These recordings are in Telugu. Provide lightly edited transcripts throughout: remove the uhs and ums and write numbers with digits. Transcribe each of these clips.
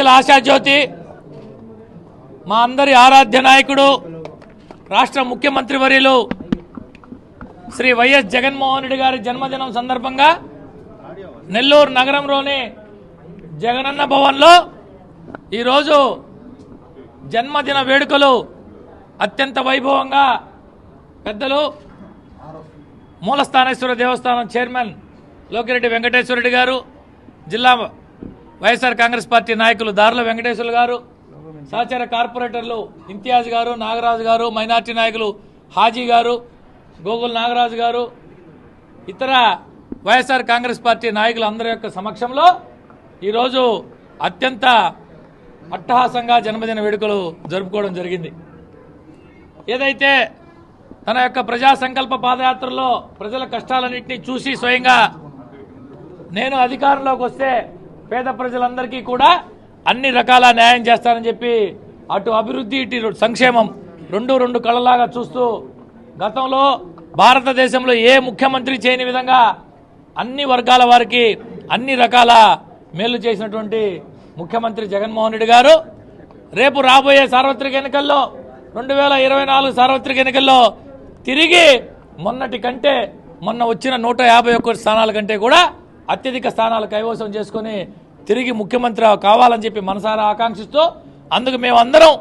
ప్రజల ఆశాజ్యోతి మా అందరి ఆరాధ్య నాయకుడు రాష్ట్ర ముఖ్యమంత్రి వర్యులు శ్రీ వైఎస్ జగన్మోహన్ రెడ్డి గారి జన్మదినం సందర్భంగా నెల్లూరు నగరంలోని జగనన్న భవన్లో ఈరోజు జన్మదిన వేడుకలు అత్యంత వైభవంగా పెద్దలు మూలస్థానేశ్వర దేవస్థానం చైర్మన్ లోకిరెడ్డి వెంకటేశ్వరరెడ్డి గారు, జిల్లా వైఎస్ఆర్ కాంగ్రెస్ పార్టీ నాయకులు దార్ల వెంకటేశ్వర్లు గారు, సహచర కార్పొరేటర్లు ఇంతియాజ్ గారు, నాగరాజు గారు, మైనార్టీ నాయకులు హాజీ గారు, గోగుల్ నాగరాజు గారు, ఇతర వైఎస్ఆర్ కాంగ్రెస్ పార్టీ నాయకులు అందరి యొక్క సమక్షంలో ఈరోజు అత్యంత అట్టహాసంగా జన్మదిన వేడుకలు జరుపుకోవడం జరిగింది. ఏదైతే తన యొక్క ప్రజా సంకల్ప పాదయాత్రలో ప్రజల కష్టాలన్నింటినీ చూసి స్వయంగా నేను అధికారంలోకి వస్తే పేద ప్రజలందరికీ కూడా అన్ని రకాల న్యాయం చేస్తానని చెప్పి అటు అభివృద్ధి ఇటు సంక్షేమం రెండు కళ్ళలాగా చూస్తూ గతంలో భారతదేశంలో ఏ ముఖ్యమంత్రి చేయని విధంగా అన్ని వర్గాల వారికి అన్ని రకాల మేలు చేసినటువంటి ముఖ్యమంత్రి జగన్మోహన్ రెడ్డి గారు రేపు రాబోయే సార్వత్రిక ఎన్నికల్లో 2024 సార్వత్రిక ఎన్నికల్లో తిరిగి మొన్నటి కంటే మొన్న వచ్చిన 151 స్థానాల కంటే కూడా అత్యధిక స్థానాలు కైవసం చేసుకుని తిరిగి ముఖ్యమంత్రి కావాలని చెప్పి మనసారా ఆకాంక్షిస్తూ అందుకు మేమందరం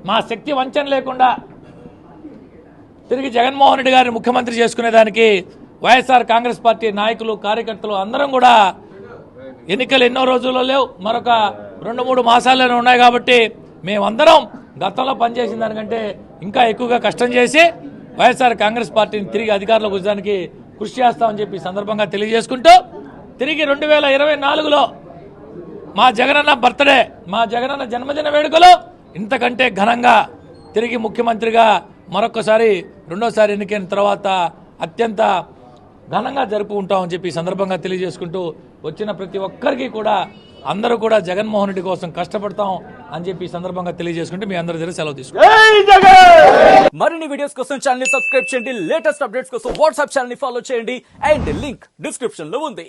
మా శక్తి వంచన లేకుండా తిరిగి జగన్మోహన్ రెడ్డి గారిని ముఖ్యమంత్రి చేసుకునేదానికి వైఎస్ఆర్ కాంగ్రెస్ పార్టీ నాయకులు కార్యకర్తలు అందరం కూడా ఎన్నికలు ఎన్నో రోజుల్లో లేవు, మరొక 2-3 మాసాల్లోనే ఉన్నాయి కాబట్టి మేమందరం గతంలో పనిచేసిన దానికంటే ఇంకా ఎక్కువగా కష్టం చేసి వైఎస్ఆర్ కాంగ్రెస్ పార్టీని తిరిగి అధికారంలోకి వచ్చడానికి కృషి చేస్తామని చెప్పి సందర్భంగా తెలియజేసుకుంటూ తిరిగి 2024లో మా జగనన్న బర్త్డే, మా జగనన్న జన్మదిన వేడుకలో ఇంతకంటే ఘనంగా తిరిగి ముఖ్యమంత్రిగా మరొకసారి రెండోసారి ఎన్నికైన తర్వాత అత్యంత ఘనంగా జరుపుకుంటామని చెప్పి సందర్భంగా తెలియజేసుకుంటూ వచ్చిన ప్రతి ఒక్కరికి కూడా అందరూ కూడా జగన్మోహన్ రెడ్డి కోసం కష్టపడతాం అని చెప్పి సందర్భంగా తెలియజేసుకుంటూ మీ అందరి దగ్గర సెలవు తీసుకుంటాం. మరిన్ని వీడియోస్ కోసం ఛానల్ ని సబ్స్క్రైబ్ చేయండి, లేటెస్ట్ అప్డేట్స్ కోసం వాట్సాప్ ఛానల్ ని ఫాలో చేయండి అండ్ లింక్ డిస్క్రిప్షన్ లో ఉంది.